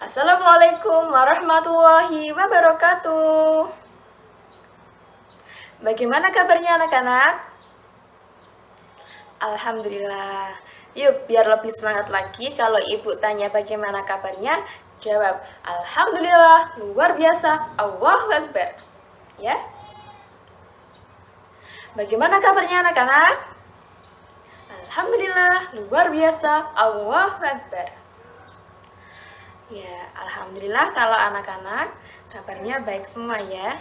Assalamualaikum warahmatullahi wabarakatuh. Bagaimana kabarnya anak-anak? Alhamdulillah. Yuk, biar lebih semangat lagi, kalau ibu tanya bagaimana kabarnya, jawab Alhamdulillah, luar biasa, Allahu Akbar. Ya? Bagaimana kabarnya anak-anak? Alhamdulillah, luar biasa, Allahu Akbar. Ya, alhamdulillah kalau anak-anak kabarnya baik semua ya.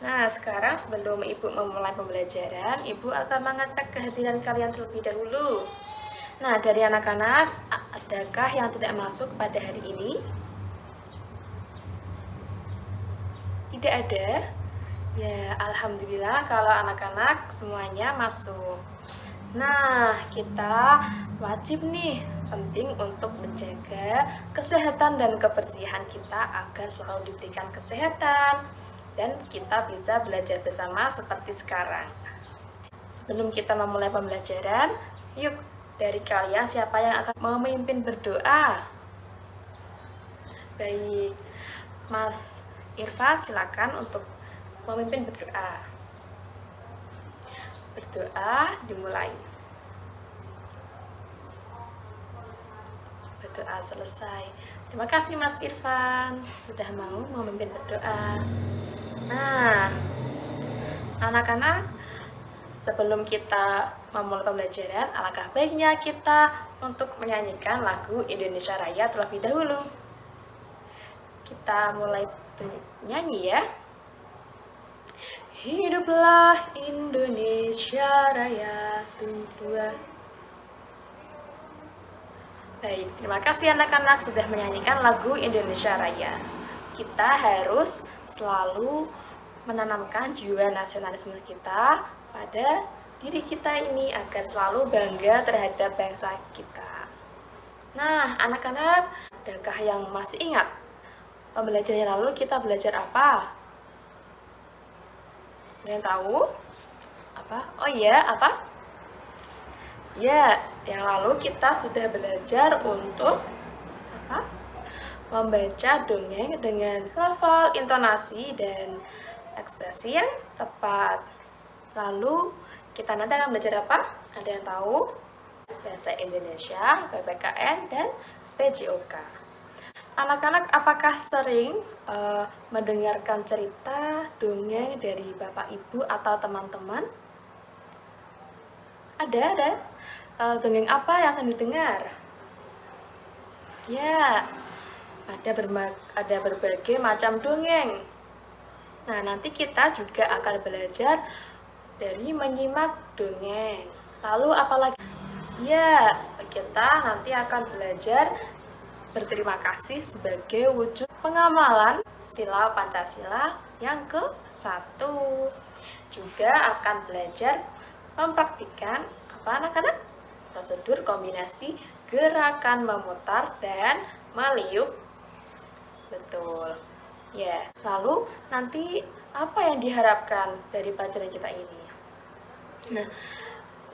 Nah, sekarang sebelum Ibu memulai pembelajaran, Ibu akan mengecek kehadiran kalian terlebih dahulu. Nah, dari anak-anak, adakah yang tidak masuk pada hari ini? Tidak ada? Ya, alhamdulillah kalau anak-anak semuanya masuk. Nah, kita wajib nih, penting untuk menjaga kesehatan dan kebersihan kita agar selalu diberikan kesehatan dan kita bisa belajar bersama seperti sekarang. Sebelum kita memulai pembelajaran, yuk dari kalian siapa yang akan memimpin berdoa? Baik, Mas Irfan silakan untuk memimpin berdoa. Berdoa dimulai. Berdoa selesai. Terima kasih Mas Irfan sudah mau memimpin berdoa. Nah, anak-anak, sebelum kita memulai pembelajaran, alangkah baiknya kita untuk menyanyikan lagu Indonesia Raya terlebih dahulu. Kita mulai bernyanyi ya. Hiduplah Indonesia Raya, dua. Baik, terima kasih anak-anak sudah menyanyikan lagu Indonesia Raya. Kita harus selalu menanamkan jiwa nasionalisme kita pada diri kita ini agar selalu bangga terhadap bangsa kita. Nah, anak-anak, adakah yang masih ingat pembelajaran yang lalu kita belajar apa? Ada yang tahu? Apa? Oh iya, apa? Ya, yang lalu kita sudah belajar untuk apa? Membaca dongeng dengan hafal, intonasi, dan ekspresi yang tepat. Lalu kita nanti akan belajar apa? Ada yang tahu? Bahasa Indonesia, PPKN, dan PJOK. Anak-anak apakah sering mendengarkan cerita dongeng dari Bapak Ibu atau teman-teman? Ada. Dongeng apa yang sering didengar? Ya, ada berbagai macam dongeng. Nah, nanti kita juga akan belajar dari menyimak dongeng. Lalu apalagi? Ya, kita nanti akan belajar berterima kasih sebagai wujud pengamalan sila Pancasila yang ke-1. Juga akan belajar mempraktikkan apa anak-anak? Prosedur kombinasi gerakan memutar dan meliuk. Betul. Ya, lalu nanti apa yang diharapkan dari pelajaran kita ini? Nah,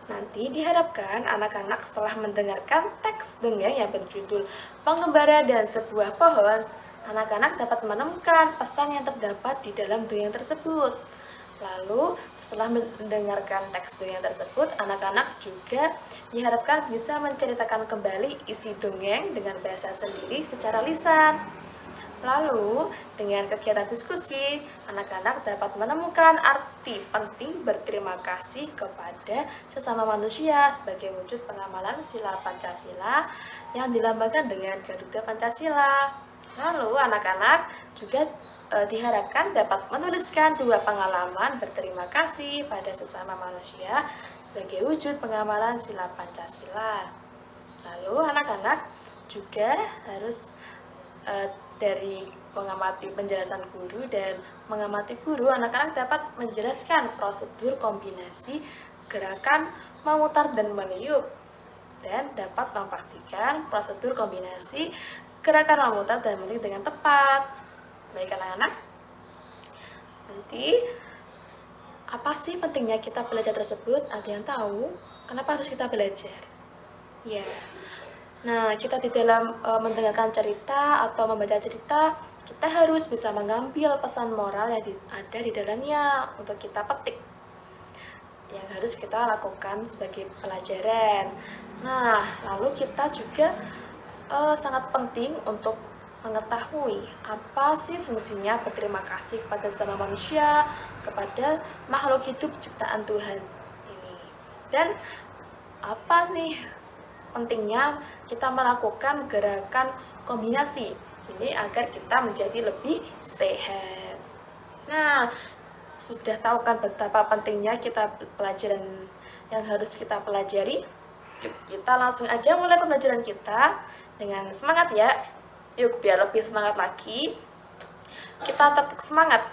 nanti diharapkan anak-anak setelah mendengarkan teks dongeng yang berjudul Pengembara dan Sebuah Pohon, anak-anak dapat menemukan pesan yang terdapat di dalam dongeng tersebut. Lalu, setelah mendengarkan teks dongeng tersebut, anak-anak juga diharapkan bisa menceritakan kembali isi dongeng dengan bahasa sendiri secara lisan. Lalu, dengan kegiatan diskusi, anak-anak dapat menemukan arti penting berterima kasih kepada sesama manusia sebagai wujud pengamalan sila Pancasila yang dilambangkan dengan Garuda Pancasila. Lalu, anak-anak juga diharapkan dapat menuliskan 2 pengalaman berterima kasih pada sesama manusia sebagai wujud pengamalan sila Pancasila. Lalu, anak-anak juga harus dari mengamati penjelasan guru dan mengamati guru, anak-anak dapat menjelaskan prosedur kombinasi gerakan memutar dan meniup dan dapat mempraktikkan prosedur kombinasi gerakan memutar dan meniup dengan tepat. Baik anak-anak, nanti apa sih pentingnya kita belajar tersebut? Ada yang tahu kenapa harus kita belajar? Ya, Nah, kita di dalam mendengarkan cerita atau membaca cerita, kita harus bisa mengambil pesan moral yang ada di dalamnya untuk kita petik, yang harus kita lakukan sebagai pelajaran. Nah, lalu kita juga sangat penting untuk mengetahui apa sih fungsinya berterima kasih kepada sesama manusia, kepada makhluk hidup ciptaan Tuhan ini. Dan apa nih pentingnya kita melakukan gerakan kombinasi ini agar kita menjadi lebih sehat. Nah, sudah tahu kan betapa pentingnya kita pelajaran yang harus kita pelajari? Yuk, kita langsung aja mulai pembelajaran kita dengan semangat ya. Yuk, biar lebih semangat lagi, kita tepuk semangat.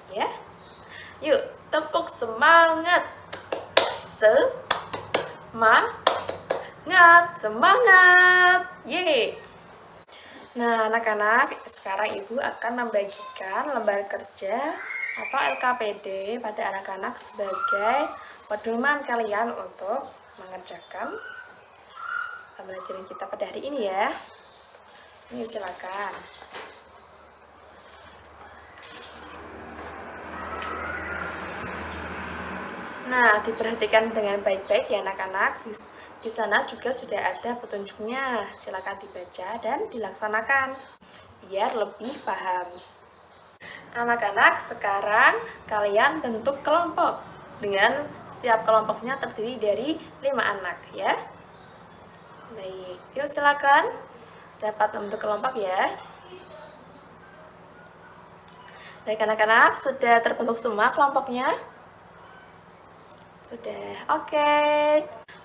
Ya. Yuk, tepuk semangat. Semangat. Yeay. Nah, anak-anak, sekarang Ibu akan membagikan lembar kerja atau LKPD pada anak-anak sebagai pedoman kalian untuk mengerjakan pembelajaran kita pada hari ini ya. Ini silakan. Nah, diperhatikan dengan baik-baik ya anak-anak. Di sana juga sudah ada petunjuknya. Silakan dibaca dan dilaksanakan biar lebih paham. Anak-anak, sekarang kalian bentuk kelompok dengan setiap kelompoknya terdiri dari 5 anak ya. Baik, yuk silakan dapat membentuk kelompok ya. Baik anak-anak, sudah terbentuk semua kelompoknya? Sudah, oke.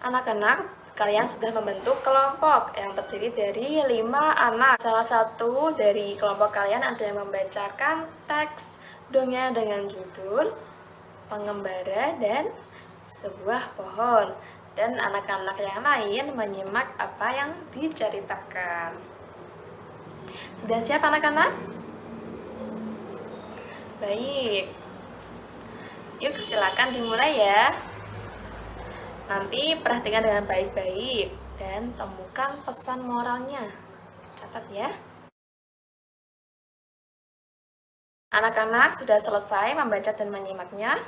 Anak-anak, kalian sudah membentuk kelompok yang terdiri dari 5 anak. Salah satu dari kelompok kalian ada yang membacakan teks dongeng dengan judul Pengembara dan Sebuah Pohon. Dan anak-anak yang lain menyimak apa yang diceritakan. Sudah siap anak-anak? Baik. Yuk silakan dimulai ya. Nanti perhatikan dengan baik-baik dan temukan pesan moralnya. Catat ya. Anak-anak sudah selesai membaca dan menyimaknya?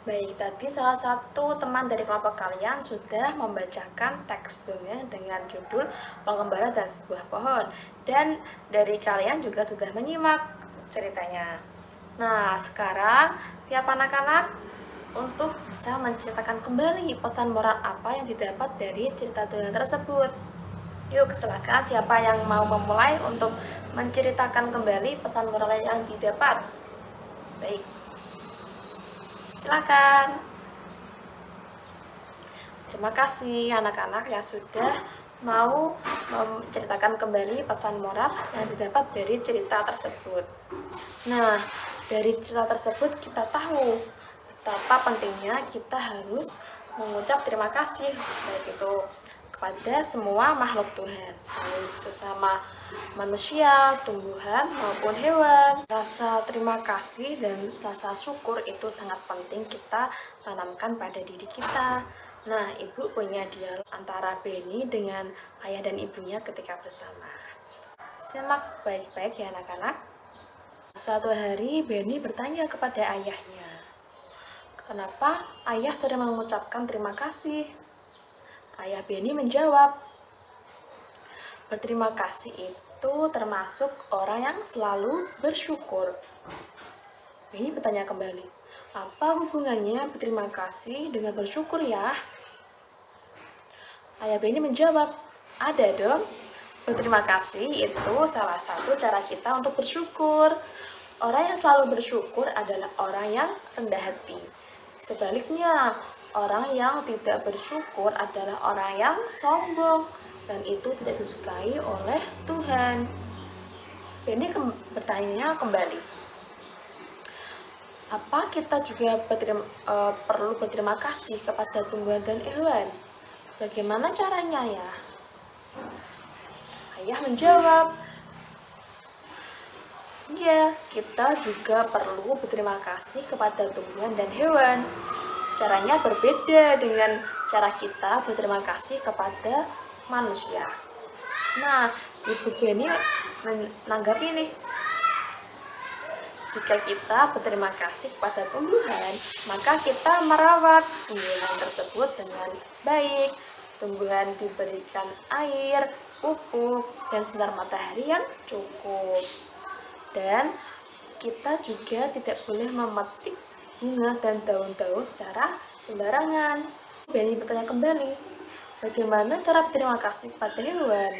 Baik, tadi salah satu teman dari kelompok kalian sudah membacakan teks dongeng dengan judul Pengembara dan Sebuah Pohon. Dan dari kalian juga sudah menyimak ceritanya. Nah, sekarang tiap anak-anak untuk bisa menceritakan kembali pesan moral apa yang didapat dari cerita dongeng tersebut. Yuk, silakan siapa yang mau memulai untuk menceritakan kembali pesan moral yang didapat. Baik, silakan. Terima kasih anak-anak yang sudah mau menceritakan kembali pesan moral yang didapat dari cerita tersebut. Nah, dari cerita tersebut kita tahu betapa pentingnya kita harus mengucap terima kasih, baik itu kepada semua makhluk Tuhan, baik sesama manusia, tumbuhan, maupun hewan. Rasa terima kasih dan rasa syukur itu sangat penting kita tanamkan pada diri kita. Nah, Ibu punya dialog antara Benny dengan ayah dan ibunya ketika bersama. Simak baik-baik ya anak-anak. Suatu hari Benny bertanya kepada ayahnya, kenapa ayah sering mengucapkan terima kasih? Ayah Benny menjawab, berterima kasih itu termasuk orang yang selalu bersyukur. Benny bertanya kembali, apa hubungannya berterima kasih dengan bersyukur ya? Ayah Benny menjawab, ada dong. Berterima kasih itu salah satu cara kita untuk bersyukur. Orang yang selalu bersyukur adalah orang yang rendah hati. Sebaliknya, orang yang tidak bersyukur adalah orang yang sombong, dan itu tidak disukai oleh Tuhan. Benny bertanya kembali, apa kita juga perlu berterima kasih kepada tumbuhan dan hewan? Bagaimana caranya ya? Ayah menjawab, ya, kita juga perlu berterima kasih kepada tumbuhan dan hewan. Caranya berbeda dengan cara kita berterima kasih kepada manusia. Nah, Ibu Beni menanggapi nih, jika kita berterima kasih kepada tumbuhan, maka kita merawat tumbuhan tersebut dengan baik. Tumbuhan diberikan air, pupuk, dan sinar matahari yang cukup. Dan kita juga tidak boleh memetik bunga dan daun-daun secara sembarangan. Beni bertanya kembali, bagaimana cara berterima kasih kepada hewan?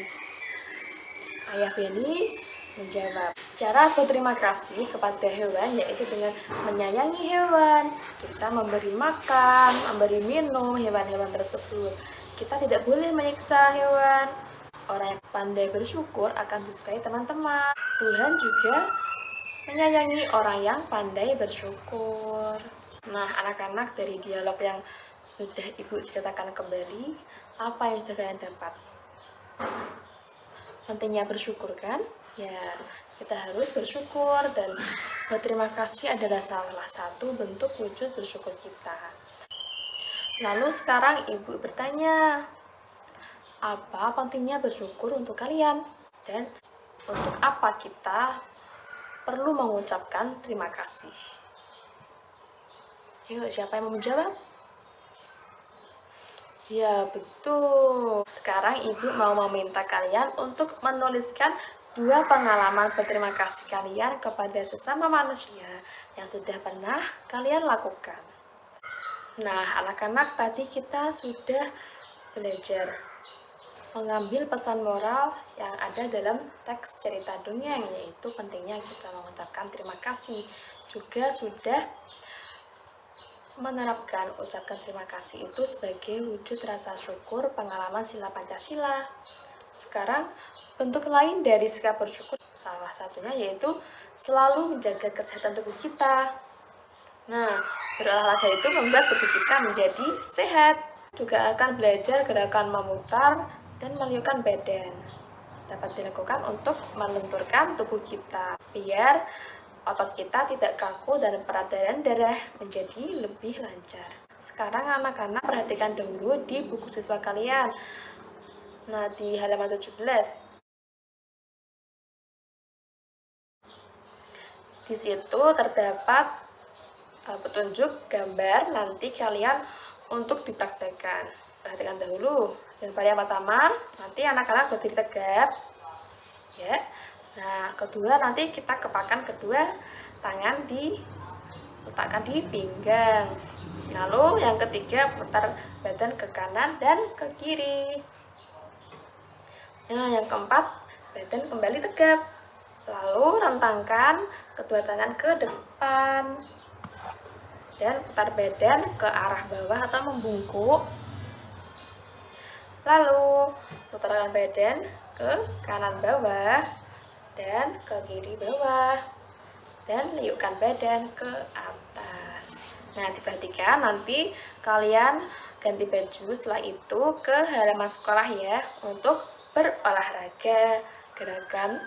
Ayah Beni menjawab, cara berterima kasih kepada hewan yaitu dengan menyayangi hewan. Kita memberi makan, memberi minum hewan-hewan tersebut. Kita tidak boleh menyiksa hewan. Orang yang pandai bersyukur akan disukai teman-teman. Tuhan juga menyayangi orang yang pandai bersyukur. Nah, anak-anak, dari dialog yang sudah Ibu ceritakan kembali, apa yang sudah kalian dapat? Pentingnya bersyukur kan? Ya, kita harus bersyukur, dan berterima kasih adalah salah satu bentuk wujud bersyukur kita. Lalu sekarang Ibu bertanya, apa pentingnya bersyukur untuk kalian? Dan untuk apa kita perlu mengucapkan terima kasih? Yuk, siapa yang mau menjawab? Ya, betul. Sekarang Ibu mau meminta kalian untuk menuliskan 2 pengalaman berterima kasih kalian kepada sesama manusia yang sudah pernah kalian lakukan. Nah, anak-anak, tadi kita sudah belajar mengambil pesan moral yang ada dalam teks cerita dongeng, yaitu pentingnya kita mengucapkan terima kasih. Juga sudah menerapkan ucapkan terima kasih itu sebagai wujud rasa syukur pengalaman sila Pancasila. Sekarang, bentuk lain dari sikap bersyukur salah satunya yaitu selalu menjaga kesehatan tubuh kita. Nah, berolahraga itu membuat tubuh kita menjadi sehat. Juga akan belajar gerakan memutar dan meliukkan badan. Dapat dilakukan untuk melenturkan tubuh kita, biar otot kita tidak kaku dan peredaran darah menjadi lebih lancar. Sekarang anak-anak perhatikan dulu di buku siswa kalian. Nah, di halaman 17. Di situ terdapat petunjuk gambar, nanti kalian untuk dipraktekkan. Perhatikan dahulu. Gambar yang pertama, nanti anak-anak berdiri tegap. Ya. Nah, kedua nanti kita kepakkan kedua tangan diletakkan di pinggang. Lalu yang ketiga, putar badan ke kanan dan ke kiri. Nah, yang keempat, badan kembali tegap. Lalu rentangkan kedua tangan ke depan dan putar badan ke arah bawah atau membungkuk. Lalu putarkan badan ke kanan bawah dan ke kiri bawah, dan liukkan badan ke atas. Nah, diperhatikan, nanti kalian ganti baju setelah itu ke halaman sekolah ya, untuk berolahraga, gerakan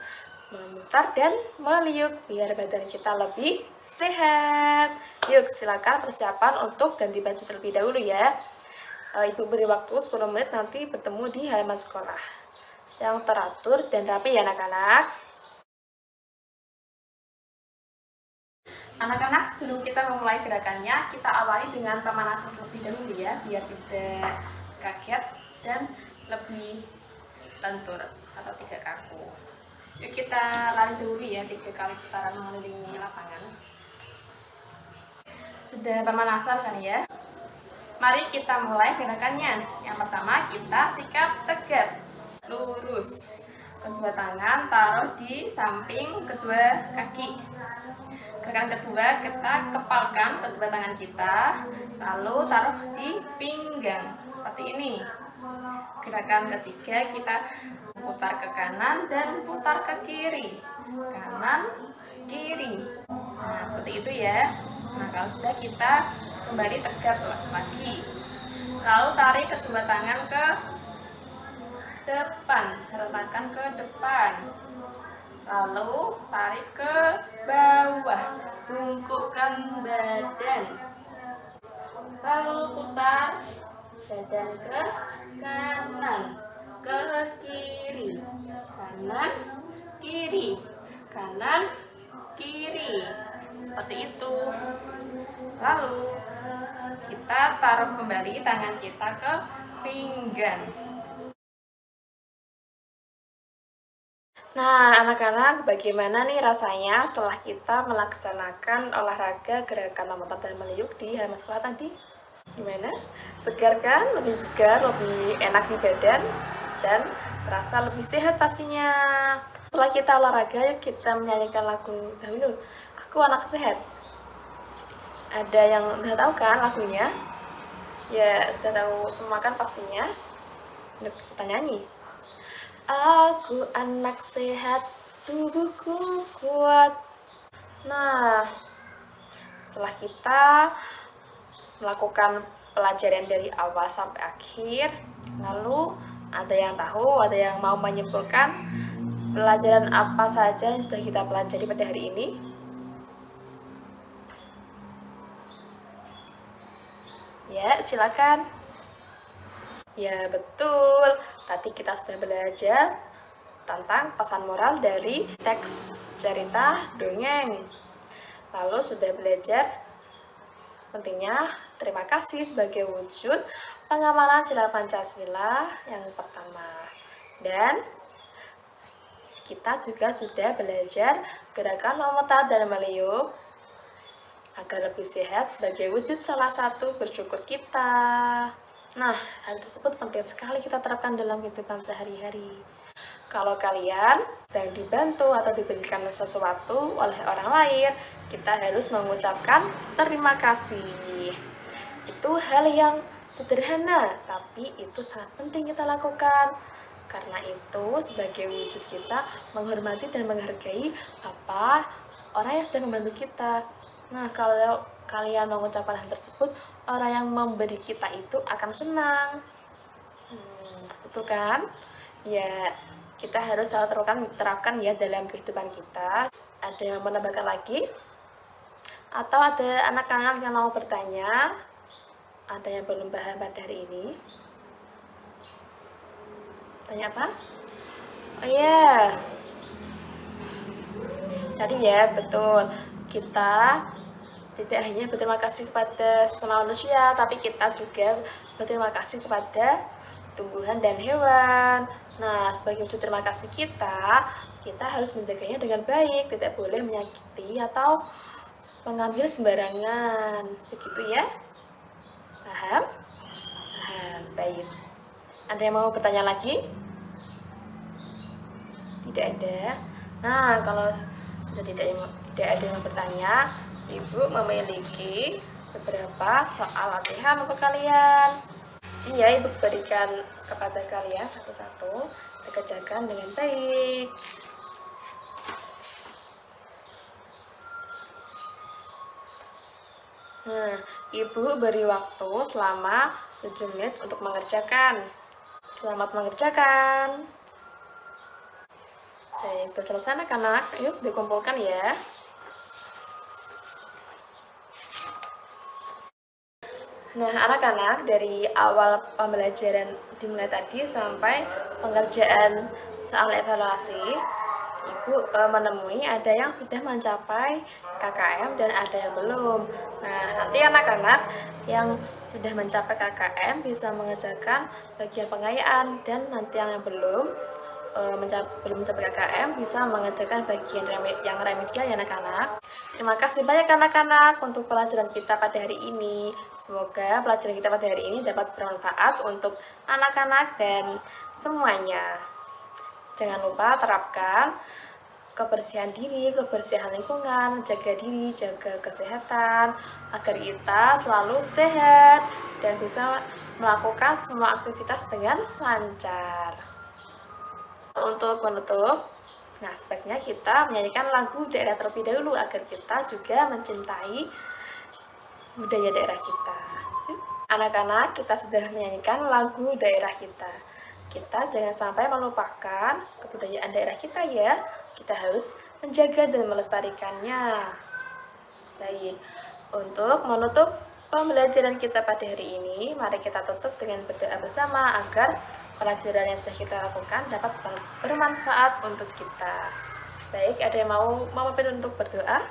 memutar dan meliuk biar badan kita lebih sehat. Yuk, silakan persiapan untuk ganti baju terlebih dahulu ya. Ibu beri waktu 10 menit, nanti bertemu di halaman sekolah yang teratur dan rapi ya anak-anak. Anak-anak, sebelum kita memulai gerakannya, kita awali dengan pemanasan terlebih dahulu ya, biar tidak kaget dan lebih lentur atau tidak kaku. Yuk kita lari dulu ya, 3 kali putaran mengelilingi lapangan. Sudah pemanasan kan ya? Mari kita mulai gerakannya. Yang pertama, kita sikap tegap, lurus. Kedua tangan taruh di samping kedua kaki. Gerakan kedua, kita kepalkan kedua tangan kita, lalu taruh di pinggang, seperti ini. Gerakan ketiga, kita putar ke kanan dan putar ke kiri. Kanan, kiri. Nah, seperti itu ya. Nah, kalau sudah, kita kembali tegap lagi. Lalu tarik kedua tangan ke depan, rentangkan ke depan. Lalu tarik ke bawah, bungkukkan badan. Lalu putar badan ke kanan. ke kiri, kanan, kiri, kanan, kiri, seperti itu. Lalu kita taruh kembali tangan kita ke pinggang. Nah, anak-anak, bagaimana nih rasanya setelah kita melaksanakan olahraga gerakan lompat dan meliuk di halaman sekolah tadi? Gimana? Segar kan? Lebih bugar, lebih enak di badan, dan terasa lebih sehat pastinya. Setelah kita olahraga, yuk kita menyanyikan lagu dahulu. Aku anak sehat. Ada yang udah tahu kan lagunya? Ya, sudah tahu semua kan pastinya. Kita nyanyi. Aku anak sehat, tubuhku kuat. Nah, setelah kita melakukan pelajaran dari awal sampai akhir, lalu ada yang tahu, ada yang mau menyimpulkan pelajaran apa saja yang sudah kita pelajari pada hari ini? Ya, silakan. Ya, betul. Tadi kita sudah belajar tentang pesan moral dari teks cerita dongeng. Lalu sudah belajar pentingnya terima kasih sebagai wujud pengamalan sila Pancasila yang pertama. Dan kita juga sudah belajar gerakan lompat dan meliuk agar lebih sehat sebagai wujud salah satu bersyukur kita. Nah, hal tersebut penting sekali kita terapkan dalam kehidupan sehari-hari. Kalau kalian sedang dibantu atau diberikan sesuatu oleh orang lain, kita harus mengucapkan terima kasih. Itu hal yang sederhana, tapi itu sangat penting kita lakukan. Karena itu sebagai wujud kita menghormati dan menghargai apa orang yang sudah membantu kita. Nah, kalau kalian mengucapkan hal tersebut, orang yang memberi kita itu akan senang. Betul kan? Ya, kita harus selalu terapkan ya dalam kehidupan kita. Ada yang mau menambahkan lagi? Atau ada anak-anak yang mau bertanya? Ada yang belum paham pada hari ini? Tanya apa? Oh iya. Tadi ya, betul. Kita tidak hanya berterima kasih kepada sesama manusia, tapi kita juga berterima kasih kepada tumbuhan dan hewan. Nah, sebagai wujud terima kasih kita harus menjaganya dengan baik, tidak boleh menyakiti atau mengambil sembarangan. Begitu ya? Paham? Paham, baik. Ada yang mau bertanya lagi? Tidak ada. Nah, kalau sudah tidak ada yang bertanya, Ibu memiliki beberapa soal latihan untuk kalian. Jadi ya, Ibu berikan kepada kalian satu-satu, dikerjakan dengan baik. Nah, Ibu beri waktu selama 7 menit untuk mengerjakan. Selamat mengerjakan. Oke, sudah selesai anak-anak, yuk dikumpulkan ya. Nah, anak-anak, dari awal pembelajaran dimulai tadi sampai pengerjaan soal evaluasi, Ibu menemui ada yang sudah mencapai KKM dan ada yang belum. Nah, nanti anak-anak yang sudah mencapai KKM bisa mengerjakan bagian pengayaan, dan nanti yang belum mencapai KKM bisa mengerjakan bagian yang remedial ya anak-anak. Terima kasih banyak anak-anak untuk pelajaran kita pada hari ini. Semoga pelajaran kita pada hari ini dapat bermanfaat untuk anak-anak dan semuanya. Jangan lupa terapkan kebersihan diri, kebersihan lingkungan, jaga diri, jaga kesehatan, agar kita selalu sehat dan bisa melakukan semua aktivitas dengan lancar. Untuk menutup, nah sebaiknya kita menyanyikan lagu daerah terlebih dahulu agar kita juga mencintai budaya daerah kita. Anak-anak, kita sudah menyanyikan lagu daerah kita. Kita jangan sampai melupakan kebudayaan daerah kita ya. Kita harus menjaga dan melestarikannya. Baik, untuk menutup pembelajaran kita pada hari ini. Mari kita tutup dengan berdoa bersama agar pelajaran yang sudah kita lakukan dapat bermanfaat untuk kita. Baik, ada yang mau memimpin untuk berdoa?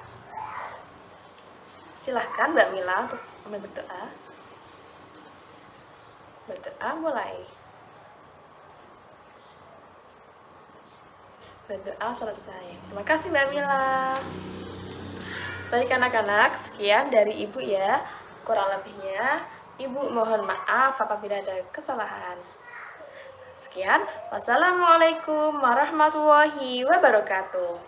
Silahkan Mbak Mila untuk berdoa. Berdoa mulai. Berdoa selesai. Terima kasih Mbak Mila. Baik anak-anak, sekian dari Ibu ya. Kurang lebihnya, Ibu mohon maaf apabila ada kesalahan. Sekian, wassalamualaikum warahmatullahi wabarakatuh.